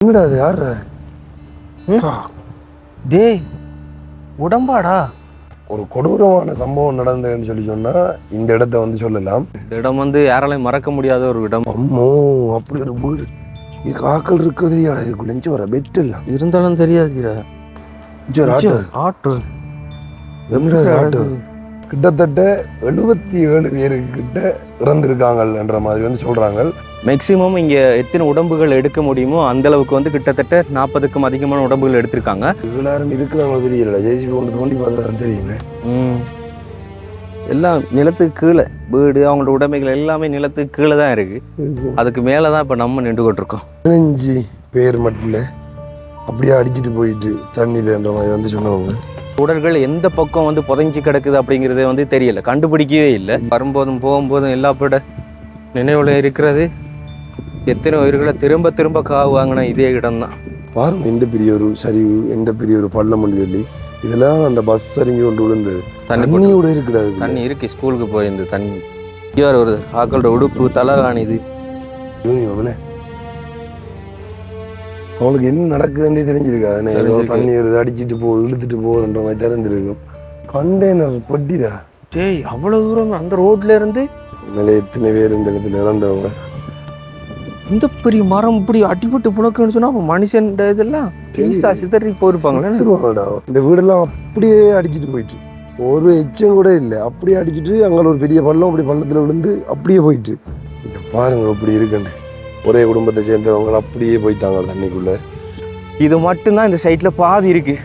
என்னடா அது யாரு டேய் உடம்பாடா? ஒரு கொடூரமான சம்பவம் நடந்ததுன்னு சொன்னா இந்த இடத்த வந்து சொல்லலாம். இந்த இடம் வந்து யாராலையும் மறக்க முடியாத ஒரு இடம். அம்மோ, அப்படி ஒரு வீடு. இது காக்கல் இருக்குது. இதுக்குள்ள நெஞ்சு வர பெட் எல்லாம் இருந்தாலும் தெரியாது. ஆட்டோ என்னடா ஆட்டோ? கிட்டத்தட்ட 77 பேருக்கிட்ட இறந்திருக்காங்க என்ற மாதிரி வந்து சொல்றாங்க. மேக்சிமம் இங்க எத்தனை உடம்புகள் எடுக்க முடியுமோ அந்த அளவுக்கு வந்து கிட்டத்தட்ட 40க்கும் அதிகமான உடம்புகள் எடுத்திருக்காங்க. எல்லாரும் இருக்கிறவங்க தெரியல. ஜேசிபி கொண்டு தோண்டி பார்த்தா தெரியுமே. எல்லாம் நிலத்துக்கு கீழே வீடு, அவங்களோட உடைமைகள் எல்லாமே நிலத்துக்கு கீழே தான் இருக்கு. அதுக்கு மேலதான் இப்ப நம்ம நின்றுகிட்டு இருக்கோம். 15 பேர் மட்டும் அப்படியே அடிச்சுட்டு போயிட்டு தண்ணியிலன்ற மாதிரி வந்து சொன்னவங்க. உடல்கள் எந்த பக்கம் வந்து புதைஞ்சி கிடக்குது அப்படிங்கிறதே வந்து தெரியல, கண்டுபிடிக்கவே இல்லை. வரும்போதும் போகும்போதும் எல்லா பேட நினைவுல இருக்கிறது எத்தனை உயிர்களை திரும்ப திரும்ப காவு வாங்கின இதே இடம் தான். பாருங்க, எந்த பெரிய ஒரு சரிவு, எந்த பெரிய ஒரு பள்ளம் சொல்லி இதெல்லாம் அந்த பஸ் சரிஞ்சு கொண்டு விழுந்தது. தண்ணி கூட இருக்கிறது. தண்ணி இருக்கு. ஸ்கூலுக்கு போயிருந்த தண்ணி இங்கே வருது. ஆக்களோட உடுப்பு, தலகாணி, இது அவங்களுக்கு என்ன நடக்குதுன்னே தெரிஞ்சிருக்காது. ஏதோ தண்ணி வருது, அடிச்சுட்டு இழுத்துட்டு போகுதுன்ற மாதிரி தெரிஞ்சிருக்கும். கண்டெய்னர் பொட்டிடா. டேய், அவ்வளவு தூரம் அந்த ரோட்ல இருந்து மேலே எத்தனை பேர் இந்த இடத்துல இறந்தவங்க. இந்த பெரிய மரம் இப்படி அடிபட்டு புழக்குன்னு சொன்னா அப்போ மனுஷன் இதெல்லாம் சிதறி போயிருப்பாங்களே. இந்த வீடெல்லாம் அப்படியே அடிச்சுட்டு போயிட்டு, ஒரு எச்சம் கூட இல்லை. அப்படியே அடிச்சுட்டு அங்கே ஒரு பெரிய பள்ளம், அப்படி பள்ளத்தில் விழுந்து அப்படியே போயிட்டு. பாருங்க அப்படி இருக்குன்னு. ஒரே குடும்பத்தை சேர்ந்தவங்க அப்படியே போயிட்டாங்க தண்ணிக்குள்ள. இது மட்டும்தான் இந்த சைட்ல பாதி இருக்கு.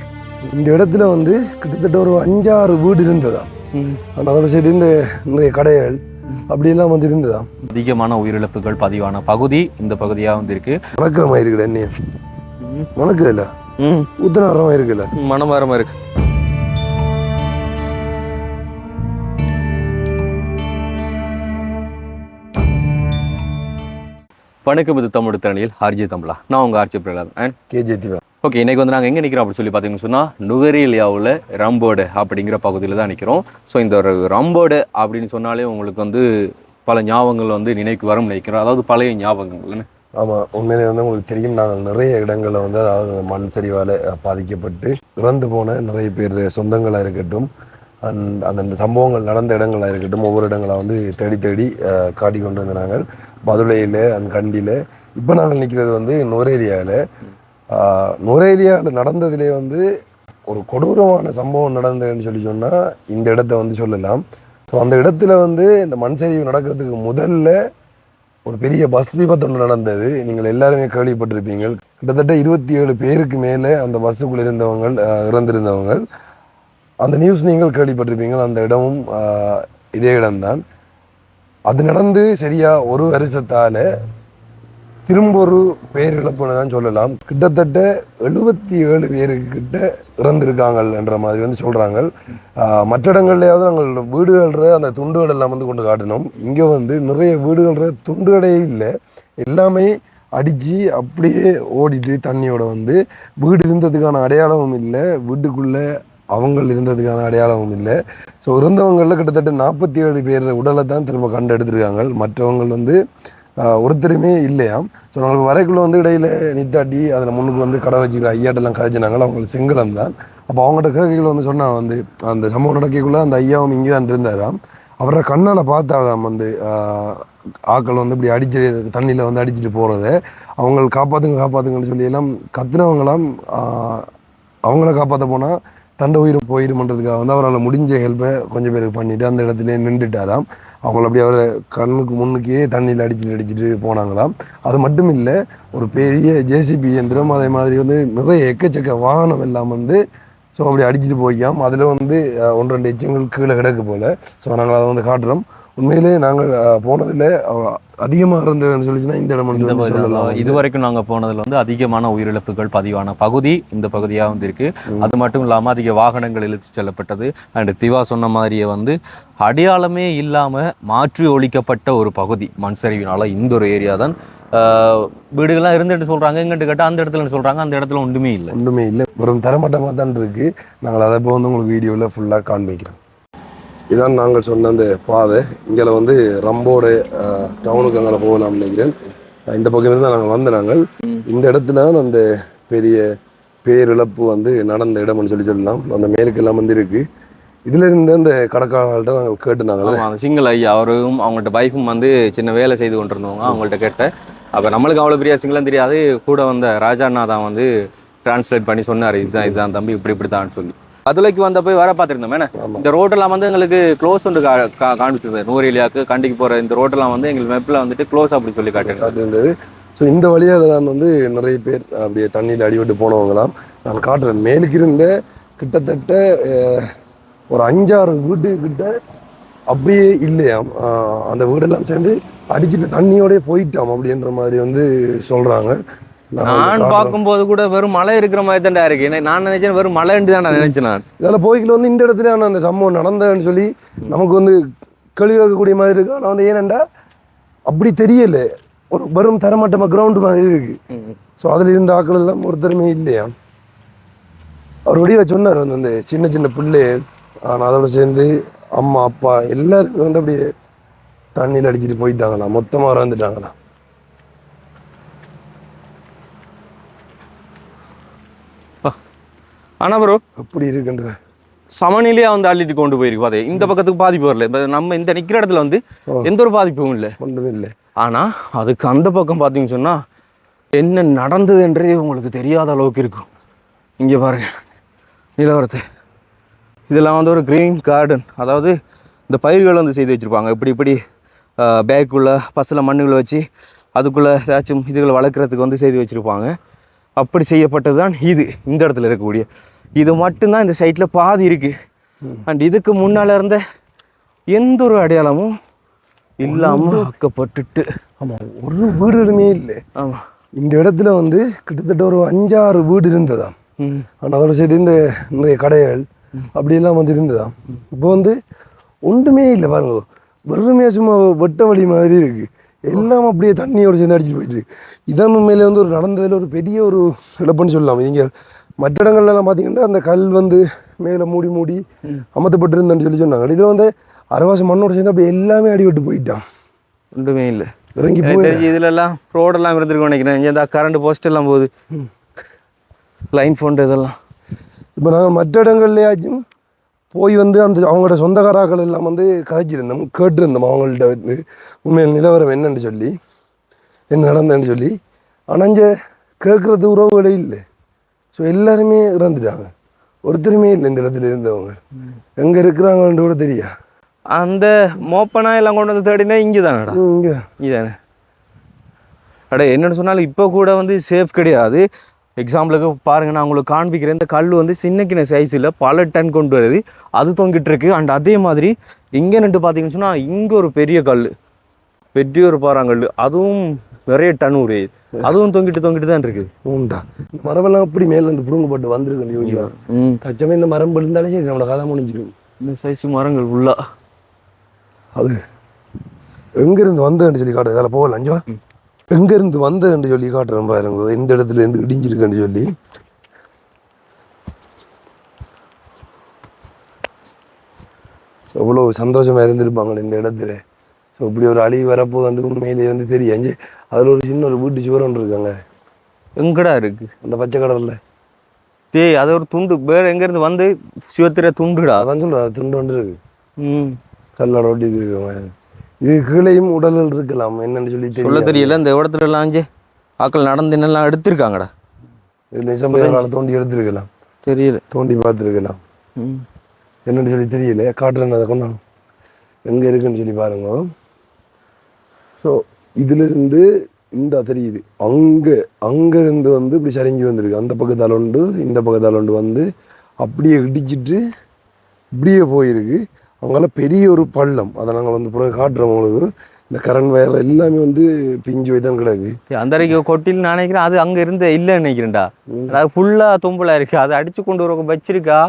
இந்த இடத்துல வந்து கிட்டத்தட்ட ஒரு 5-6 வீடு இருந்ததா. ஆனால் அதோட சேர்த்து இந்த நிறைய கடைகள் அப்படியெல்லாம் வந்து இருந்ததா. அதிகமான உயிரிழப்புகள் பதிவான பகுதி இந்த பகுதியா வந்து இருக்கு. மணக்கிற மாதிரி இருக்குல்ல, என்ன மணக்குது இல்ல, உத்தரமா இருக்குல்ல, மனமாரமா இருக்கு. வணக்கம், இது தமிழ் திறனில் ஆர்ஜி தமிழா. நான் உங்கள் RG Prahlad and KJ Diva. Okay, இன்றைக்கி வந்து நாங்கள் எங்கே நிற்கிறோம் அப்படின்னு சொல்லி பார்த்தீங்கன்னு சொன்னால் நுவரேலியாவில் ரம்போடு அப்படிங்கிற பகுதியில் தான் நிற்கிறோம். ஸோ இந்த ஒரு ரம்போடு அப்படின்னு சொன்னாலே உங்களுக்கு வந்து பல ஞாபகங்கள் வந்து நினைவுக்கு வரும் நினைக்கிறோம். அதாவது பழைய ஞாபகங்கள். ஆமாம், உண்மையிலே வந்து உங்களுக்கு தெரியும், நாங்கள் நிறைய இடங்களில் வந்து அதாவது மண் சரிவால் பாதிக்கப்பட்டு இறந்து போன நிறைய பேர் சொந்தங்களாக இருக்கட்டும், அந்த சம்பவங்கள் நடந்த இடங்களாக இருக்கட்டும், ஒவ்வொரு இடங்களாக வந்து தேடி தேடி காட்டி கொண்டு வந்து நாங்கள் பதுளையில் கண்டியில். இப்போ நாங்கள் நிற்கிறது வந்து நுவரேலியாவில். நுவரேலியாவில் நடந்ததுலேயே வந்து ஒரு கொடூரமான சம்பவம் நடந்ததுன்னு சொன்னால் இந்த இடத்த வந்து சொல்லலாம். ஸோ அந்த இடத்துல வந்து இந்த மண் சரிவு நடக்கிறதுக்கு முதல்ல ஒரு பெரிய பஸ் விபத்து ஒன்று நடந்தது. நீங்கள் எல்லாருமே கேள்விப்பட்டிருப்பீங்க. கிட்டத்தட்ட 27 பேருக்கு மேலே அந்த பஸ்ஸுக்குள்ளே இருந்தவங்க இறந்திருந்தவங்க. அந்த நியூஸ் நீங்கள் கேள்விப்பட்டிருப்பீங்க. அந்த இடமும் இதே இடம்தான். அது நடந்து சரியா ஒரு வருஷத்தால் திரும்ப ஒரு பேரிழப்புன்னு தான் சொல்லலாம். கிட்டத்தட்ட 77 பேருக்கிட்ட இறந்திருக்காங்க என்ற மாதிரி வந்து சொல்கிறாங்க. மற்ற இடங்கள்லையாவது நாங்கள் வீடுகள அந்த துண்டுகள் எல்லாம் வந்து கொண்டு காட்டினோம். இங்கே வந்து நிறைய வீடுகள துண்டுகளே இல்லை, எல்லாமே அடித்து அப்படியே ஓடிட்டு தண்ணியோட வந்து வீடு இருந்ததுக்கான அடையாளமும் இல்லை, வீட்டுக்குள்ளே அவங்க இருந்ததுக்கான அடையாளமும் இல்லை. ஸோ இருந்தவங்களில் கிட்டத்தட்ட 47 பேர் உடலை தான் திரும்ப கண்டு எடுத்துருக்காங்க. மற்றவங்க வந்து ஒருத்தருமே இல்லையாம். ஸோ நம்மளுக்கு வரைக்குள்ள வந்து இடையில நித்தாட்டி அதில் முன்னுக்கு வந்து கடை வச்சுக்கிற ஐயாட்டெல்லாம் கதைச்சினாங்க. அவங்களுக்கு சிங்களம் தான். அப்போ அவங்கள்ட்ட கேட்கல வந்து சொன்னாங்க வந்து அந்த சம்பவம் நடக்கக்குள்ள அந்த ஐயாவும் இங்கே தான் இருந்தாராம். அவரை கண்ணால் பார்த்தாலாம் வந்து ஆக்கள் வந்து இப்படி அடிச்சு தண்ணியில் வந்து அடிச்சுட்டு போகிறத. அவங்களை காப்பாற்றுங்கன்னு சொல்லி எல்லாம் கத்துனவங்களாம். அவங்கள காப்பாற்ற போனால் தண்டை உயிர் போயிடுமன்றதுக்காக வந்து அவரால் முடிஞ்ச ஹெல்ப்பை கொஞ்சம் பேருக்கு பண்ணிவிட்டு அந்த இடத்துல நின்றுட்டாராம். அவங்கள அப்படி அவரை கண்ணுக்கு முன்னுக்கே தண்ணியில் அடிச்சுட்டு போனாங்களாம். அது மட்டும் இல்லை, ஒரு பெரிய ஜேசிபி இயந்திரம், அதே மாதிரி வந்து நிறைய எக்கச்சக்க வாகனம் எல்லாம் வந்து ஸோ அப்படி அடிச்சுட்டு போய்க்காம். அதில் வந்து 1-2 எச்சங்கள் கீழே கிடக்கு போல். ஸோ நாங்கள் அதை வந்து காட்டுறோம். உண்மையிலே நாங்கள் போனதில் அதிகமாக இருந்ததுன்னு சொல்லிச்சுன்னா இந்த இடம் வந்து சொல்லலாம். இது வரைக்கும் நாங்கள் போனதில் வந்து அதிகமான உயிரிழப்புகள் பதிவான பகுதி இந்த பகுதியாக வந்து இருக்கு. அது மட்டும் இல்லாமல் அதிக வாகனங்கள் இழுத்து செல்லப்பட்டது. அண்ட் திவா சொன்ன மாதிரியே வந்து அடையாளமே இல்லாமல் மாற்றி ஒழிக்கப்பட்ட ஒரு பகுதி மண் சரிவினால இந்த ஒரு ஏரியா தான். வீடுகள்லாம் இருந்துட்டு சொல்கிறாங்க, எங்கிட்ட கேட்டால் அந்த இடத்துல சொல்கிறாங்க, அந்த இடத்துல ஒன்றுமே இல்லை, வெறும் தரமட்டமாக தான் இருக்குது. நாங்கள் அதை இப்போ வந்து உங்களுக்கு வீடியோவில் ஃபுல்லாக காண்பிக்கிறோம். இதான் நாங்கள் சொன்ன அந்த பாதை. இங்கே வந்து ரம்போட டவுனுக்கு அங்கே போகலாம்னு நினைக்கிறேன். இந்த பக்கம் இருந்து நாங்கள் வந்த நாங்கள் இந்த இடத்துல தான் அந்த பெரிய பேரிழப்பு வந்து நடந்த இடம்னு சொல்லலாம். அந்த மேலுக்கெல்லாம் வந்து இருக்கு. இதுல இருந்து அந்த கடைக்காரர்கள்ட்ட நாங்கள் கேட்டுனாங்களே, அந்த சிங்கிள் ஐயா அவரும் அவங்கள்ட்ட பைக்கும் வந்து சின்ன வேலை செய்து கொண்டிருந்தவங்க. அவங்கள்ட்ட கேட்டேன். அப்போ நம்மளுக்கு அவ்வளோ பெரிய சிங்கிளும் தெரியாது. கூட வந்த ராஜாண்ணா தான் வந்து டிரான்ஸ்லேட் பண்ணி சொன்னார், இதுதான் இதுதான் தம்பி இப்படி தான் சொல்லி. அதுலைக்கு வந்த போய் வர பார்த்துருந்தோம். ஏன்னா இந்த ரோட்டெல்லாம் வந்து எங்களுக்கு க்ளோஸ் ஒன்று காண்பிச்சிருந்தது. நூறு காண்டிக்கு போகிற இந்த ரோட்டெல்லாம் வந்து எங்களுக்கு மெப்பில் வந்துட்டு க்ளோஸ் அப்படி சொல்லி காட்டியிருந்தது. ஸோ இந்த வழியால் தான் வந்து நிறைய பேர் அப்படியே தண்ணியில் அடிபட்டு போனவங்களாம் நான் காட்டுறேன். மேலுக்கு இருந்த கிட்டத்தட்ட ஒரு 5-6 வீடு கிட்ட அப்படியே இல்லையாம். அந்த வீடெல்லாம் சேர்ந்து அடிச்சுட்டு தண்ணியோடய போயிட்டாம் அப்படின்ற மாதிரி வந்து சொல்கிறாங்க. நான் பார்க்கும்போது கூட வெறும் மழை இருக்கிற மாதிரி தான்டா இருக்கு. நான் நினைச்சேன் வெறும் மழைன்னு தான் நான் நினைச்சேன். நான் இதில் போய்கிட்டு வந்து இந்த இடத்துல அந்த சம்பவம் நடந்ததுன்னு சொல்லி நமக்கு வந்து கேள்வி வைக்கக்கூடிய மாதிரி இருக்கு. ஆனால் வந்து ஏனண்டா அப்படி தெரியல, ஒரு வெறும் தரமட்டமாக கிரவுண்டு மாதிரி இருக்கு. ஸோ அதில் இருந்த ஆக்கள் எல்லாம் ஒருத்தருமே இல்லையா. அவர் வடிவா சொன்னார் வந்து அந்த சின்ன சின்ன பிள்ளை, ஆனால் அதோட சேர்ந்து அம்மா அப்பா எல்லாருமே வந்து அப்படியே தண்ணியில் அடிச்சுட்டு போயிட்டாங்களா, மொத்தமாக இறந்துட்டாங்களா. ஆனால் ப்ரோ அப்படி இருக்குன்ற சமநிலையா வந்து அள்ளிட்டு கொண்டு போயிருக்கு. பாதை இந்த பக்கத்துக்கு பாதிப்பு வரல. இப்போ நம்ம இந்த நிற்கிற இடத்துல வந்து எந்த ஒரு பாதிப்பும் இல்லை, ஒன்றும் இல்லை. ஆனால் அதுக்கு அந்த பக்கம் பார்த்தீங்கன்னு சொன்னால் என்ன நடந்ததுன்றே உங்களுக்கு தெரியாத அளவுக்கு இருக்கும். இங்கே பாருங்க நிலவரத்தை. இதெல்லாம் வந்து ஒரு க்ரீன் கார்டன், அதாவது இந்த பயிர்கள் வந்து செய்து வச்சுருப்பாங்க. இப்படி பேக்குள்ளே பசில் மண்ணுகளை வச்சு அதுக்குள்ளே ஏதாச்சும் இதுகளை வளர்க்குறதுக்கு வந்து செய்து வச்சுருப்பாங்க. அப்படி செய்யப்பட்டது தான் இது. இந்த இடத்துல இருக்கக்கூடிய இது மட்டும்தான் இந்த சைட்டில் பாதி இருக்குது. அண்ட் இதுக்கு முன்னால் இருந்த எந்த ஒரு அடையாளமும் இல்லாமல் ஆக்கப்பட்டுட்டு. ஆமாம், ஒரு வீடுமே இல்லை. ஆமாம், இந்த இடத்துல வந்து கிட்டத்தட்ட ஒரு 5-6 வீடு இருந்ததாம். ஆனால் அதோட சேர்த்து இந்த நிறைய கடைகள் அப்படியெல்லாம் வந்து இருந்ததாம். இப்போ வந்து ஒன்றுமே இல்லை பாருங்க, வெறுமையாக சும்மா வெட்ட வழி மாதிரி இருக்குது. எல்லாம் அப்படியே தண்ணியோடு சேர்ந்து அடிச்சுட்டு போயிட்டு இருக்கு. இதான் உண்மையிலே வந்து ஒரு நடந்ததில் ஒரு பெரிய ஒரு இழப்புன்னு சொல்லலாம். இங்கே மற்ற இடங்கள்லாம் பார்த்தீங்கன்னா அந்த கல் வந்து மேலே மூடி அமர்த்தப்பட்டு இருந்தேன்னு சொல்லி சொன்னாங்க. இதில் வந்து அரவாசி மண்ணோடு சேர்ந்து அப்படி எல்லாமே அடிபட்டு போயிட்டான். ஒன்றுமே இல்லை. இறங்கி போய் இதுலலாம் ரோடெல்லாம் இருந்திருக்கும் நினைக்கிறேன். இங்கே இந்த கரண்ட் போஸ்ட் எல்லாம் போகுது, லைன் ஃபோன் இதெல்லாம். இப்போ நாங்கள் மற்ற இடங்கள்லையாச்சும் போய் வந்து அந்த அவங்களோட சொந்தக்காராக்கள் எல்லாம் வந்து கதைச்சிருந்தோம், கேட்டிருந்தோம் அவங்கள்ட்ட வந்து உண்மையில் நிலவரம் என்னன்னு சொல்லி, என்ன நடந்தேன்னு சொல்லி. ஆனால் இங்கே கேட்குறது உறவுகளே இல்லை. ஸோ எல்லாருமே இறந்துட்டாங்க, ஒருத்தருமே இல்லை இந்த இடத்துல இருந்தவங்க. எங்கே இருக்கிறாங்கன்னு கூட தெரியா. அந்த மோப்பனா எல்லாம் கொண்டு வந்து தேடினா இங்கே தானடா, இங்கே இதானே. அடே என்னென்னு சொன்னாலும் இப்போ கூட வந்து சேஃப் கிடையாது. எக்ஸாம்பிளுக்கு பாருங்க, நான் உங்களுக்கு காண்பிக்கிறேன். இந்த கல் வந்து சின்ன சைஸில் பல டன் கொண்டு வருது, அது தொங்கிட்டு இருக்கு. அண்ட் அதே மாதிரி இங்கே நின்று பார்த்தீங்கன்னு சொன்னால் இங்கே ஒரு பெரிய கல், பெரிய ஒரு பாறாங்கல், அதுவும் நிறைய டன் உடையுது, அதுவும் தொங்கிட்டு தான் இருக்குது. உண்டா மரமெல்லாம் அப்படி மேலே இருந்து புடுங்கப்பட்டு வந்திருக்கு யோசிக்கலாம். தச்சமே இந்த மரம் விழுந்தாலே சரி நம்மளோட கதை முடிஞ்சிடும். இந்த சைஸ் மரங்கள் ஃபுல்லா அது எங்கேருந்து வந்தேன்னு சொல்லி காட்டுறேன். அதில் போகல அஞ்சா எங்கேருந்து வந்தேன்னு சொல்லி காட்டுறேன் பாருங்க, எந்த இடத்துல இருந்து இடிஞ்சிருக்குன்னு சொல்லி. எவ்வளோ சந்தோஷமாக இருந்திருப்பாங்க இந்த இடத்துல. ஸோ இப்படி ஒரு அழிவு வரப்போது உண்மையிலேயே வந்து தெரியும். அதில் ஒரு சின்ன ஒரு வீட்டு சுவர் ஒன்று இருக்காங்க. எங்கடா இருக்கு அந்த பச்சை கடலில்? டேய் அது ஒரு துண்டு வேற எங்கேருந்து வந்து சிவத்திர துண்டுடா. அதான் சொல்லுவேன், அது துண்டு ஒன்று இருக்கு. கல்லோட ஒட்டி இது இருக்கு. இது கீழையும் உடல்கள் இருக்கலாம், என்னன்னு சொல்லி சொல்ல தெரியல. இந்த இடத்துல எல்லாம் ஆக்கள் நடந்து என்னெல்லாம் எடுத்திருக்காங்கடா. இது நிசம்பையால் தோண்டி எடுத்துருக்கலாம், தெரியல, தோண்டி பார்த்துருக்கலாம், என்னன்னு சொல்லி தெரியல. காட்டுறேன் அதை கொண்டாடும் எங்கே இருக்குன்னு சொல்லி பாருங்க. ஸோ இதிலிருந்து இந்த தெரியுது, அங்கேருந்து வந்து இப்படி சரிஞ்சு வந்திருக்கு. அந்த பக்கத்தால் உண்டு, இந்த பக்கத்தால் உண்டு வந்து அப்படியே இடிச்சிட்டு இப்படியே போயிருக்கு. அவங்களாம் பெரிய ஒரு பள்ளம், அதை நாங்கள் வந்து பிறகு காட்டுறோம் உங்களுக்கு. இந்த கரண்ட் வயர் எல்லாமே வந்து பிஞ்சு வைத்தான் கிடக்கு. அந்த வரைக்கும் கொட்டில் நான் நினைக்கிறேன் அது அங்கே இருந்த இல்லைன்னு நினைக்கிறேன்டா. அது ஃபுல்லாக தும்பலாக இருக்குது, அதை அடித்து கொண்டு வர வச்சிருக்கா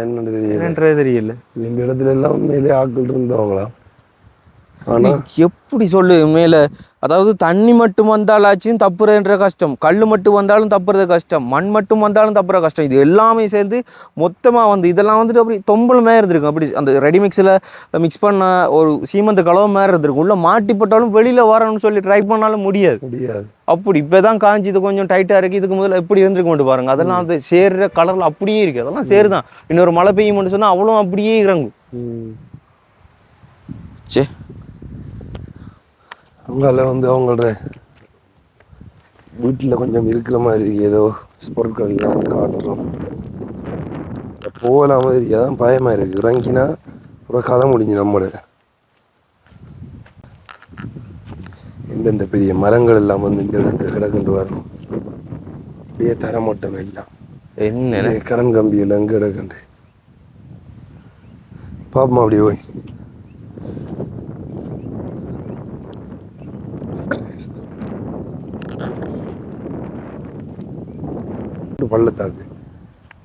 என்னன்றது தெரியல. இந்த இடத்துல எல்லாம் உண்மையிலே ஆட்கள் இருந்தவங்களா. ஆனா எப்படி சொல்லு மேல, அதாவது தண்ணி மட்டும் வந்தாலாச்சும் தப்புறதுன்ற கஷ்டம், கல் மட்டும் வந்தாலும் தப்புறது கஷ்டம், மண் மட்டும் வந்தாலும் தப்புற கஷ்டம். இது எல்லாமே சேர்ந்து மொத்தமா வந்து இதெல்லாம் வந்துட்டு அப்படி தொம்பல் மாதிரி இருந்திருக்கும். அப்படி அந்த ரெடிமிக்ஸில் மிக்ஸ் பண்ண ஒரு சீமந்த கலவை மாதிரி இருந்திருக்கும். உள்ள மாட்டிப்பட்டாலும் வெளியில வரணும்னு சொல்லி ட்ரை பண்ணாலும் முடியாது. முடியாது. அப்படி இப்பதான் காஞ்சி இது கொஞ்சம் டைட்டா இருக்கு. இதுக்கு முதல்ல எப்படி இருந்திருக்க மாட்டு பாருங்க. அதெல்லாம் அது சேர்ற கலர்ல அப்படியே இருக்கு. அதெல்லாம் சேருதான். இன்னொரு மழை பெய்யும்னு சொன்னா அவ்வளோ அப்படியே இறங்கும். சே, அவங்கள வந்து அவங்களோட வீட்டில் கொஞ்சம் இருக்கிற மாதிரி ஏதோ பொருட்கள் எல்லாம் காட்டுறோம். போகலாம் மாதிரி தான் பயமாக இருக்குது. இறங்கினா ஒரு கதை முடிஞ்சு நம்மளோட. எந்தெந்த பெரிய மரங்கள் எல்லாம் வந்து இந்த இடத்துல கிடக்குண்டு வரணும். அப்படியே தரமட்டம் எல்லாம் என்ன கரண்ட் கம்பி எல்லாம் அங்கே கிடக்குண்டு. பாப்போமா அப்படி போய் பள்ளத்தாக்கு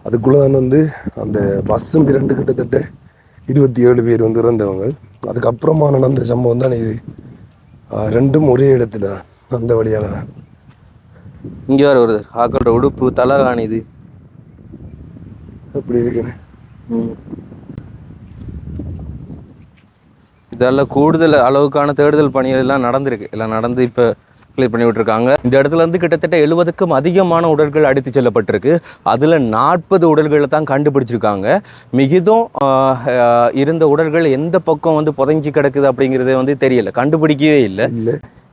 அதுக்குள்ளதான் வந்து அந்த பஸ்ஸும் 2 கிட்டத்தட்ட 27 பேர் வந்து இறந்தவங்க. அதுக்கப்புறமா நடந்த சம்பவம் தானே இது. 2ம் ஒரே இடத்துல அந்த வழியால தான். இங்க வர வருது ஆக்களோட உடுப்பு தலை காணிது அப்படி இருக்குன்னு இதெல்லாம் கூடுதல் அளவுக்கான தேடுதல் பணிகள் எல்லாம் நடந்திருக்கு. எல்லாம் நடந்து இப்போ கிளியர் பண்ணி விட்டுருக்காங்க. இந்த இடத்துல இருந்து கிட்டத்தட்ட 70க்கும் அதிகமான உடல்கள் அடித்து செல்லப்பட்டிருக்கு. அதில் 40 உடல்களை தான் கண்டுபிடிச்சிருக்காங்க. மிகுதும் இருந்த உடல்கள் எந்த பக்கம் வந்து புதைஞ்சி கிடக்குது அப்படிங்கிறதே வந்து தெரியல, கண்டுபிடிக்கவே இல்லை.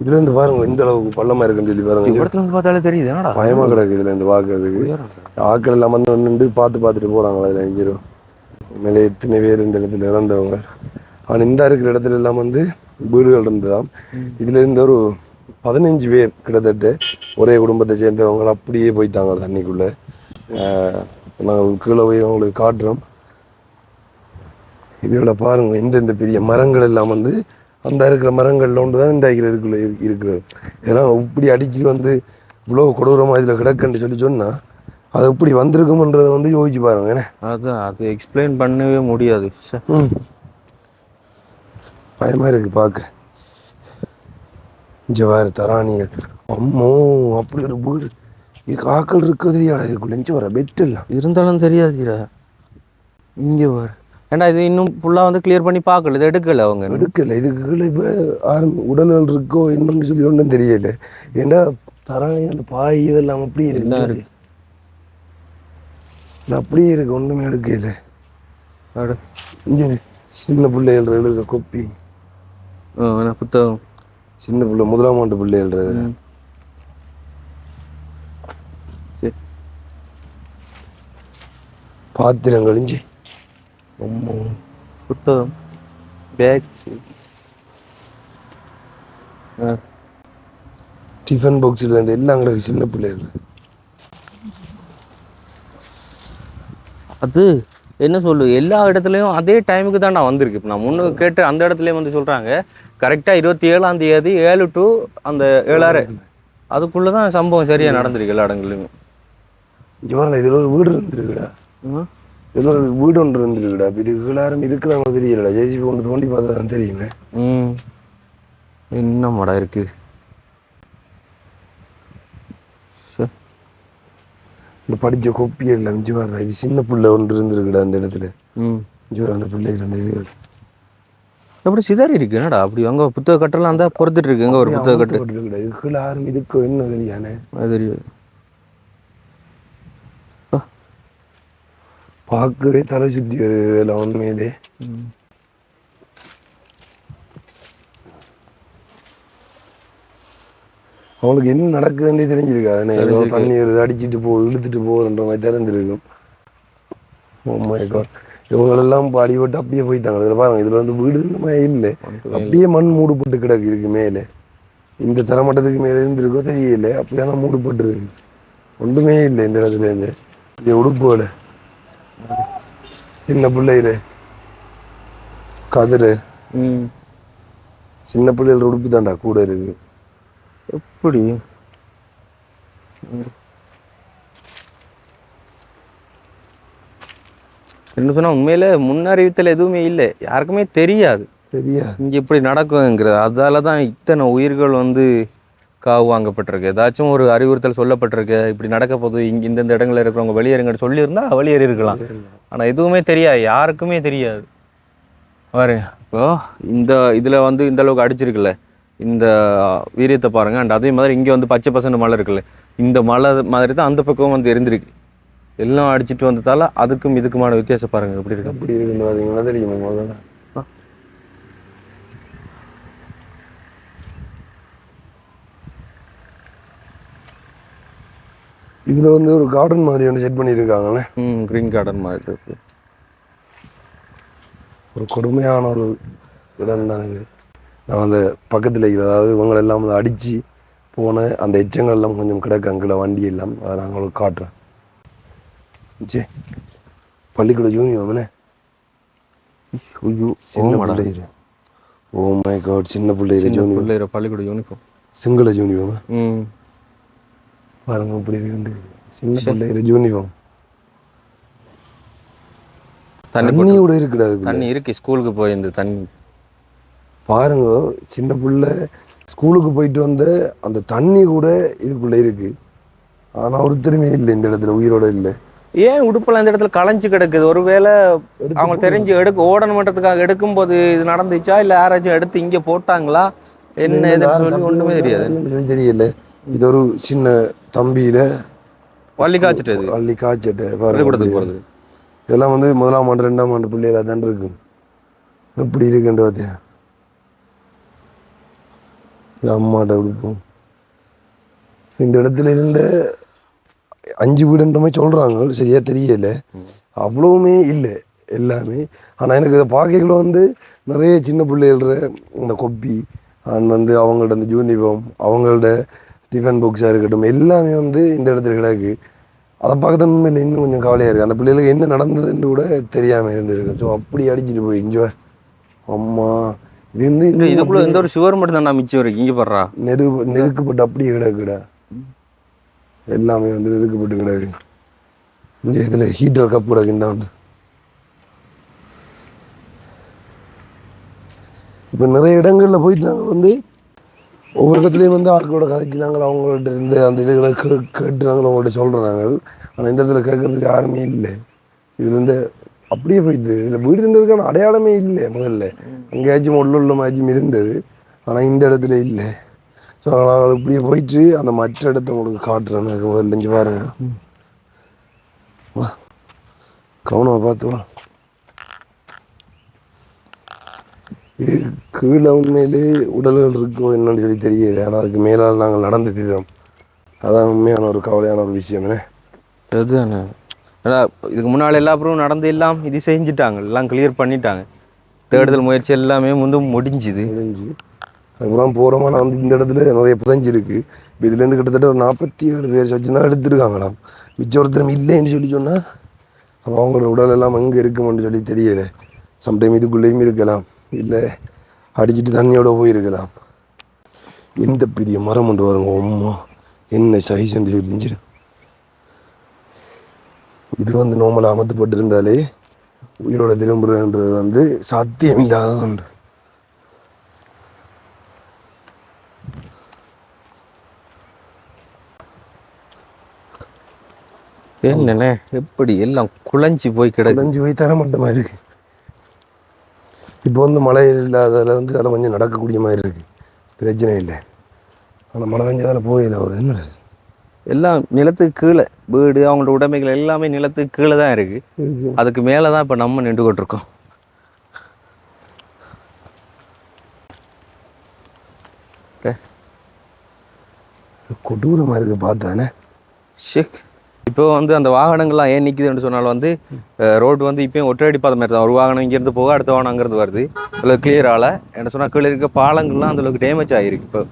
இதுல இருந்து பாருங்க இந்த அளவுக்கு பள்ளமா இருக்குன்னு சொல்லி பாருங்க. இடத்துல இருந்து பார்த்தாலே தெரியுது. என்னடா பயமா கிடக்கு இதுல இருந்து பார்க்கறதுக்கு. ஆட்கள் எல்லாம் வந்து நின்று பார்த்துட்டு போறாங்களா இதுல எஞ்சிரும். மேலே எத்தனை பேர் இந்த இடத்துல இறந்தவங்க. ஆனால் இந்த இருக்கிற இடத்துல எல்லாம் வந்து வீடுகள் இருந்ததாம். இதுல இருந்து ஒரு 15 பேர் கிட்டத்தட்ட ஒரே குடும்பத்தை சேர்ந்தவங்க அப்படியே போய்த்தாங்க தண்ணிக்குள்ள. நாங்கள் கீழே போய் அவங்களுக்கு காட்டுறோம். இதோட பாருங்க எந்தெந்த பெரிய மரங்கள் எல்லாம் வந்து அந்த இருக்கிற மரங்கள்ல ஒன்று தான் இந்த இதுக்குள்ள இருக்கிறது. இதெல்லாம் இப்படி அடிக்கி வந்து இவ்வளோ கொடூரமாக இதில் கிடக்குன்னு சொல்லி சொன்னால் அது இப்படி வந்திருக்கும்ன்றதை வந்து யோசிச்சு பாருங்க. அதான் அது எக்ஸ்பிளைன் பண்ணவே முடியாது. பயமா இருக்கு பார்க்க. ஜவார் தராணிகள் அம்மோ அப்படி ஒரு வீடு. இது காக்கள் இருக்குது இதுக்குள்ள வர பெட் எல்லாம் இருந்தாலும் தெரியாதுடா. இங்கே வர ஏன்னா இது இன்னும் ஃபுல்லாக வந்து கிளியர் பண்ணி பார்க்கல, இது எடுக்கலை, அவங்க எடுக்கலை. இதுக்குள்ள இப்போ உடல்கள் இருக்கோ என்னன்னு சொல்லி ஒன்றும் தெரியல. ஏன்னா தராணி அந்த பாய் இதெல்லாம் அப்படியே இருக்கு. அப்படியே இருக்கு, ஒன்றுமே எடுக்கல. இங்கே சின்ன பிள்ளைகள் எழுதுற கொப்பி புத்தகம், சின்ன பிள்ளை 1ஆம் ஆண்டு பிள்ளை எழுதுறது. பாத்திரங்கள் இஞ்சி புத்தகம், பேக்ஸ், டிஃபன் பாக்ஸில் இருந்து எல்லாம் எங்களுக்கு சின்ன பிள்ளைகள். அது என்ன சொல்லு, எல்லா இடத்துலையும் அதே டைமுக்கு தான் நான் வந்திருக்கு. இப்போ நான் முன்னு கேட்டு அந்த இடத்துலையும் வந்து சொல்கிறாங்க கரெக்டாக 27ஆம் தேதி 7 to அந்த 7:30 அதுக்குள்ளே தான் சம்பவம் சரியாக நடந்திருக்கு எல்லா இடங்கள்லையுமே. இதில் ஒரு வீடு இருந்துருக்குடா. இதில் ஒரு வீடு ஒன்று இருந்துருக்குடா. இது எல்லாரும் இருக்கிறாங்க தெரியலடா. ஜேசிபி ஒன்று தோண்டி பார்த்தா தான் தெரியுமே. என்ன மடா இருக்குது. இந்த படித்த கொப்பியல் அஞ்சு வர்ற இது சின்ன பிள்ளை ஒன்று இருந்துருக்குடா அந்த இடத்துல. அஞ்சு வர அந்த பிள்ளை இருந்த இதுகள் எப்படி சிதறி இருக்கு. என்னடா அப்படி அங்கே புத்தக கட்டெல்லாம் தான் பொறுத்துட்டு இருக்கு. எங்கே ஒரு புத்தக கட்டு இருக்குடா. இதுக்குள்ள யாரும் இருக்கோ என்ன தெரியானே. அது தெரியாது. பார்க்கவே தலை சுற்றி வருது இதெல்லாம் உண்மையிலே. அவங்களுக்கு என்ன நடக்குதுன்னே தெரிஞ்சிருக்காது. ஏதோ தண்ணி வருது அடிச்சுட்டு இழுத்துட்டு போகுதுன்ற மாதிரி தெரிஞ்சிருக்கும். இவங்களெல்லாம் அடிபட்டு அப்படியே போயிட்டாங்க. இதில் பாருங்க, இதில் வந்து வீடு இல்லை, அப்படியே மண் மூடுபட்டு கிடக்கு. இதுக்கு மேலே இந்த தரமட்டத்துக்கு மேலே இருந்திருக்கோ தெரியல. அப்படியே மூடுபட்டு இருக்கு, ஒன்றுமே இல்லை இந்த இடத்துல இருந்து. இந்த உடுப்புல சின்ன பிள்ளையில கதிரு சின்ன பிள்ளைகள உடுப்பு தாண்டா கூட இருக்கு. எப்படி என்ன சொன்னா உண்மையில முன்னறிவித்தல் எதுவுமே இல்லை, யாருக்குமே தெரியாது. சரியா இங்கே இப்படி நடக்குங்கிறது அதால தான் இத்தனை உயிர்கள் வந்து காவு வாங்கப்பட்டிருக்கு. ஏதாச்சும் ஒரு அறிவுறுத்தல் சொல்லப்பட்டிருக்கு, இப்படி நடக்க போகுது, இங்கே இந்தந்த இடங்கள்ல இருக்கிறவங்க வெளியேறுங்கன்னு சொல்லியிருந்தா வெளியேறி இருக்கலாம். ஆனால் எதுவுமே தெரியாது, யாருக்குமே தெரியாது. பாரு இப்போ இந்த இதில் வந்து இந்த அளவுக்கு அடிச்சிருக்குல்ல, இந்த வீரியத்தை பாருங்க. அண்ட் அதே மாதிரி இங்கே வந்து பச்சை பசங்க மலை இருக்குல்ல, இந்த மலை மாதிரி தான் அந்த பக்கம் வந்து இருந்திருக்கு. எல்லாம் அடிச்சிட்டு வந்ததால அதுக்கும் இதுக்குமான வித்தியாசம் பாருங்க எப்படி இருக்கு. அப்படி இருக்குன்னு பார்த்தீங்கன்னா தெரியுமா முதல்ல. இதுல வந்து ஒரு கார்டன் மாதிரி ஒன்று செட் பண்ணியிருக்காங்கண்ணே. க்ரீன் கார்டன் மாதிரி இருக்கு. ஒரு கொடுமையான ஒரு இடம் தான் இது. நான் அந்த பக்கத்தில் இருக்கிற, அதாவது இவங்க எல்லாம் வந்து அடித்து போன அந்த எச்சங்கள் எல்லாம் கொஞ்சம் கிடக்கு அங்கில் வண்டி எல்லாம், அதை நான் உங்களுக்கு காட்டுறேன். சே பள்ளிக்கூட யூனிஃபார்ம்ண்ணே. சின்ன பிள்ளைரு. ஓ மை காட், சின்ன பிள்ளைரு பள்ளிக்கூட யூனிஃபார்ம், சிங்கள யூனிஃபார்ம் பாருங்க இப்படி இருக்கு. சின்ன பிள்ளைரு யூனிஃபார்ம். தண்ணி கூட இருக்குடா, தண்ணி இருக்கு. ஸ்கூலுக்கு போயிருந்து தண்ணி பாருங்க. சின்ன பிள்ளை ஸ்கூலுக்கு போயிட்டு வந்த அந்த தண்ணி கூட இதுக்குள்ள இருக்கு. ஆனா ஒருத்தருமே இல்லை இந்த இடத்துல, உயிரோட இல்லை. ஏன் உடுப்பெல்லாம் இந்த இடத்துல களைஞ்சு கிடக்குது? ஒருவேளை அவங்க தெரிஞ்சு ஓடணும் மன்றத்துக்காக எடுக்கும்போது இது நடந்துச்சா, இல்லை யாராச்சும் எடுத்து இங்கே போட்டாங்களா, என்ன எதுன்னு சொல்லி ஒன்றுமே தெரியாது. தெரியல. இது ஒரு சின்ன தம்பியில பள்ளி காய்ச்சிட்டு பள்ளிக்கூடத்துக்கு போகிறது. இதெல்லாம் வந்து 1ஆம் ஆண்டு 2ஆம் ஆண்டு பிள்ளைகளாக தான் இருக்கு. எப்படி இருக்குன்னு பார்த்தியா? இந்த அம்மாட்ட கொடுப்போம். இந்த இடத்துல இருந்த 5 வீடுன்ற மாதிரி சொல்கிறாங்க, சரியா தெரியல. அவ்வளவுமே இல்லை எல்லாமே. ஆனால் எனக்கு இதை பார்க்கல வந்து நிறைய சின்ன பிள்ளைகள இந்த கொப்பி அண்ட் வந்து அவங்களோட அந்த யூனிஃபார்ம், அவங்களோட டிஃபன் பாக்ஸாக இருக்கட்டும், எல்லாமே வந்து இந்த இடத்துல கிடக்கு. அதை பார்க்க உண்மையில் இன்னும் கொஞ்சம் கவலையாக இருக்குது. அந்த பிள்ளைகளுக்கு என்ன நடந்ததுன்னு கூட தெரியாமல் இருந்திருக்கு. ஸோ அப்படி அடிச்சுட்டு போய் இங்கே அம்மா இது வந்து இதுக்குள்ள எந்த ஒரு சுவர் மட்டும் தான் மிச்சம் இருக்கு. இங்கே படுறா நெருக்கப்பட்டு அப்படியே கிடக்குடா. எல்லாமே வந்து நெருக்கப்பட்டு கிடக்கு. இங்கே இதில் ஹீட்டர் கப் கிடக்கு. இந்த ஆண்டு இப்போ நிறைய இடங்களில் போயிட்டு நாங்கள் வந்து ஒவ்வொரு இடத்துலையும் வந்து ஆட்களோட கதைச்சு நாங்கள் அவங்கள்ட்ட இருந்து அந்த இதுகளை கேட்டு நாங்கள் அவங்கள்ட்ட சொல்கிறோம் நாங்கள். ஆனால் இந்த இடத்துல கேட்கறதுக்கு யாருமே இல்லை. இதுல இருந்து அப்படியே போயிடுது. இதில் வீடு இருந்ததுக்கான அடையாளமே இல்லை. முதல்ல அங்கேயாச்சும் உள்ள மேட்சும் இருந்தது, ஆனால் இந்த இடத்துல இல்லை. ஸோ நாங்கள் இப்படியே போயிட்டு அந்த மற்ற இடத்த உங்களுக்கு காட்டுறேன். எனக்கு முதல்ல இங்கே பாருங்க. வா கவனமாக பார்த்து வா. இது கீழே உண்மையிலே உடல்கள் இருக்கோ என்னன்னு சொல்லி தெரியல. ஆனால் அதுக்கு மேலால் நாங்கள் நடந்தது தான். அதான் உண்மையான ஒரு கவலையான ஒரு விஷயம்னே. அதுதானே. இதுக்கு முன்னால் எல்லா அப்புறம் நடந்து எல்லாம் இது செஞ்சுட்டாங்க, எல்லாம் கிளியர் பண்ணிட்டாங்க. தேடுதல் முயற்சி எல்லாமே முடிஞ்சுது. அதுக்கப்புறம் போகிறோமா, நான் வந்து இந்த இடத்துல நிறைய புதஞ்சிருக்கு. இப்போ இதுலேருந்து கிட்டத்தட்ட ஒரு 47 பேர் வச்சு தான் எடுத்துருக்காங்களாம். மிச்சம் ஒருத்தரும் இல்லைன்னு சொல்லி சொன்னால் அப்போ அவங்களோட உடல் எல்லாம் எங்கே இருக்குமென்னு சொல்லி தெரியலை. சம்டைம் இதுக்குள்ளேயும் இருக்கலாம், இல்லை அடிச்சுட்டு தண்ணியோட போயிருக்கலாம். எந்த பெரிய மரம் கொண்டு வருங்க அம்மா, என்ன சைஸ்ன்னு சொல்லிஞ்சிரு. இது வந்து நார்மலாக அமர்த்தப்பட்டு இருந்தாலே உயிரோட திரும்புறன்றது வந்து சாத்தியம் இல்லாத ஒன்று. என்னண்ணே எப்படி எல்லாம் குழஞ்சி போய் குழஞ்சி போய் தரமட்டமாக இருக்கு. இப்போ வந்து மழை இல்லாததில் வந்து அதில் கொஞ்சம் நடக்கக்கூடிய மாதிரி இருக்கு, பிரச்சனை இல்லை. ஆனால் மழை பெஞ்சதால் போயில ஒரு என்ன எல்லாம் நிலத்துக்கு கீழே வீடு, அவங்களோட உடைமைகள் எல்லாமே நிலத்துக்கு கீழே தான் இருக்கு. அதுக்கு மேலே தான் இப்போ நம்ம நின்று கொண்டிருக்கோம். கொடூரமாக இருக்குது பார்த்தானே. ஷேக் இப்போ வந்து அந்த வாகனங்கள்லாம் ஏன் நிற்குதுன்னு சொன்னாலும் வந்து ரோடு வந்து இப்போயும் ஒற்றையடி பாதை மாதிரி தான். ஒரு வாகனம் இங்கேருந்து போக அடுத்த வாகனம் அங்கேருந்து வருது. அதில் கிளியரால் என்ன சொன்னால் கீழே இருக்க பாலங்கள்லாம் அந்தளவுக்கு டேமேஜ் ஆகிருக்கு. இப்போ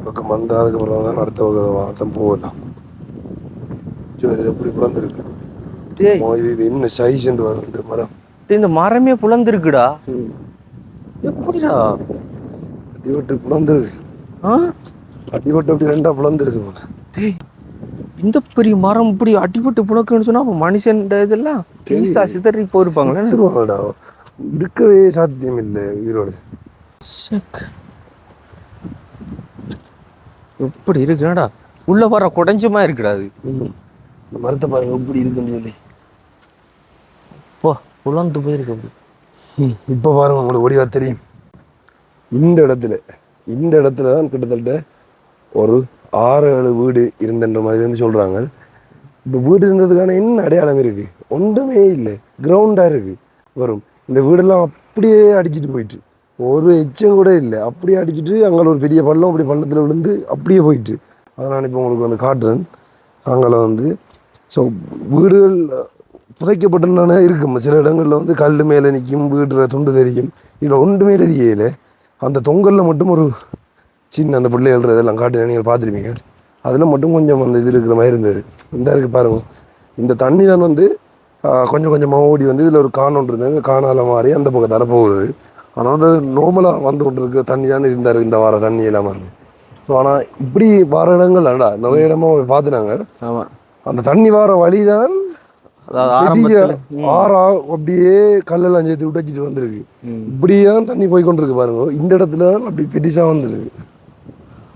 பக்கம் வந்தால் அதுக்கப்புறம் தான் அடுத்த வாரத்தான் போகலாம். சரி, இது எப்படி பிளந்துருக்கு இது என்ன சைஸ்ன்னு வரும் இந்த மரம். இந்த மரமே புலந்துருக்குடா. எப்படிடா? அடிபட்டு பிளந்துருக்கு. ஆ அடிபட்டு அப்படி ரெண்டா பிளந்துருக்கு போல. டேய், இந்த பெரிய மரம் இப்படி அடிபட்டு புழக்குன்னு சொன்னா அப்ப மனுஷன் இதெல்லாம் பீஸா சிதறி போயிருப்பாங்களே. செத்துருவாங்கடா. இருக்கவே சாத்தியம் இல்லை உயிரோடு. ஷக். எப்படி இருக்குடா? உள்ள வர குடைஞ்சுமா இருக்குடா அது. இந்த மரத்தை பாருங்க எப்படி இருக்குன்னு சொல்லி. போ, புலந்து போயிருக்கு அப்படி. இப்போ பாருங்க உங்களுக்கு ஒடிவா தெரியும். இந்த இடத்துல இந்த இடத்துல தான் கிட்டத்தட்ட ஒரு 6-7 வீடு இருந்தன்ற மாதிரி வந்து சொல்றாங்க. இப்போ வீடு இருந்ததுக்கான என்ன அடையாளம் இருக்கு? ஒன்றுமே இல்லை. கிரவுண்டா இருக்கு வரும். இந்த வீடெல்லாம் அப்படியே அடிச்சுட்டு போயிட்டு ஒரு எச்சம் கூட இல்லை. அப்படியே அடிச்சுட்டு அங்கே ஒரு பெரிய பள்ளம், அப்படி பள்ளத்தில் விழுந்து அப்படியே போயிட்டு. அதை நான் இப்போ உங்களுக்கு வந்து காட்டுறேன். அங்கே வந்து ஸோ வீடுகள் புதைக்கப்பட்டுன்னு இருக்கும். சில இடங்களில் வந்து கல் மேலே நிற்கும், வீடுற துண்டு தெரியும். இதில் ஒன்றுமே தெரியல. அந்த தொங்கலில் மட்டும் ஒரு சின்ன அந்த பிள்ளைகள் இதெல்லாம் காட்டு நீங்கள் பார்த்துருப்பீங்க. அதில் மட்டும் கொஞ்சம் அந்த இது இருக்கிற மாதிரி இருந்தது. இந்த இருக்குது பாருங்கள். இந்த தண்ணி தான் வந்து கொஞ்சம் கொஞ்சமாக ஓடி வந்து இதில் ஒரு கான் ஒன்று இருந்தது. இந்த காணால மாதிரி அந்த பக்கத்தால் போகுது. ஆனால் அது நார்மலாக வந்து கொண்டு இருக்க தண்ணி தான் இருந்தார் இந்த வார தண்ணி எல்லாம் வந்து. ஸோ ஆனால் இப்படி வார இடங்கள் அடா நிறைய இடமா பார்த்துனாங்க. ஆமாம், அந்த தண்ணி வார வழி தான் பெரிய ஆறா அப்படியே கல்லெல்லாம் சேர்த்து விட்டச்சிட்டு வந்திருக்கு. இப்படிதான் தண்ணி போய் கொண்டிருக்கு பாருங்க. இந்த இடத்துல அப்படி பெருசா வந்துருக்கு.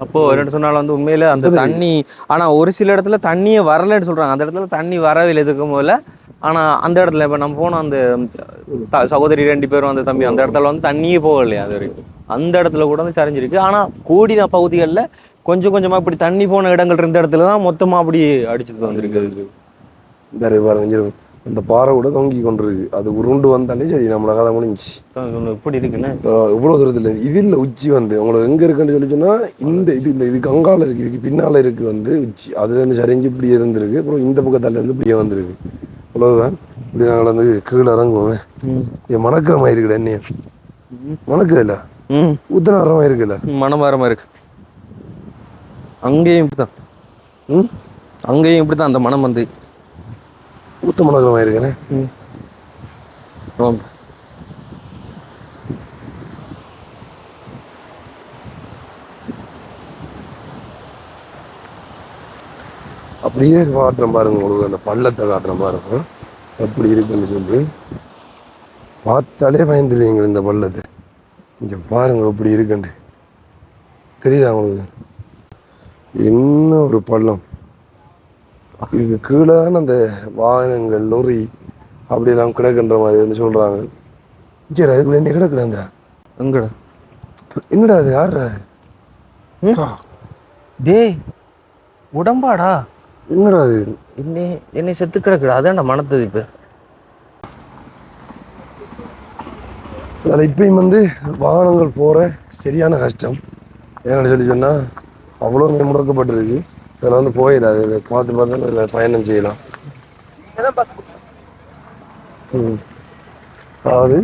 அப்போ என்ன சொன்னாலும் வந்து உண்மையில அந்த தண்ணி, ஆனா ஒரு சில இடத்துல தண்ணியே வரலன்னு சொல்றாங்க. அந்த இடத்துல தண்ணி வரவில்லை எதுக்கும் போல. ஆனா அந்த இடத்துல இப்ப நம்ம போனோம், அந்த சகோதரி 2 பேரும் அந்த தம்பி, அந்த இடத்துல வந்து தண்ணியே போகலையா அது வரைக்கும். அந்த இடத்துல கூட வந்து சரிஞ்சிருக்கு. ஆனா கூடின பகுதிகளில் கொஞ்சம் கொஞ்சமா இப்படி தண்ணி போன இடங்கள் இருந்த இடத்துல தான் மொத்தமா அப்படி அடிச்சுட்டு வந்திருக்கு. நிறைய பாருங்க அந்த பாறை கூட தொங்கி கொண்டிருக்கு. அது உருண்டு வந்தாலே சரி நம்மள கதை முடிஞ்சிச்சு. இப்படி இருக்குன்னு இவ்வளோ தூரத்தில் இது இல்லை உச்சி வந்து உங்களுக்கு எங்கே இருக்குன்னு சொல்லிச்சுன்னா இந்த இது கங்கால இருக்கு. இதுக்கு பின்னால் இருக்கு வந்து உச்சி. அதுலேருந்து சரிஞ்சு இப்படி இருந்திருக்கு. அப்புறம் இந்த பக்கத்தாலேருந்து இப்படியே வந்திருக்கு. அவ்வளோதான். இப்படி நாங்கள் வந்து கீழே இறங்குவோம். என் மணக்கிற மாதிரி இருக்குல்ல என்னைய மணக்குது இல்லை ஊத்தனாரமாக இருக்குல்ல மனமாரமா இருக்கு. அங்கேயும் இப்படிதான். அங்கேயும் இப்படிதான் அந்த மனம் வந்து ஊத்த மணக்கிற இருக்குண்ணே. அப்படியே காட்டுறேன் பாருங்க உங்களுக்கு. அந்த பள்ளத்தை காட்டுறேன் பாருங்க எப்படி இருக்குன்னு சொல்லி. பார்த்தாலே பயந்துருவீங்க இந்த பள்ளத்தை. இங்கே பாருங்க எப்படி இருக்குன்னு தெரியுதா உங்களுக்கு? என்ன ஒரு பள்ளம். இதுக்கு கீழே தான் அந்த வாகனங்கள் லொரி அப்படியெல்லாம் கிடக்குன்ற மாதிரி வந்து சொல்றாங்க. சரி அதுக்குள்ள என்ன கிடக்குற அந்த எங்கடா என்னடா அது யாருடா? டேய் உடம்பாடா? என்னடா அது? என்னை செத்து கிடக்குடா. அதான்டா மனத்தது. இப்ப அதில் இப்பயும் வந்து வாகனங்கள் போகிற சரியான கஷ்டம். ஏன்னு சொல்லி சொன்னால் அவ்வளோ முடக்கப்பட்டிருக்கு. அதில் வந்து போயிடாது. பார்த்து பார்த்து அதில் பயணம் செய்யலாம். அதாவது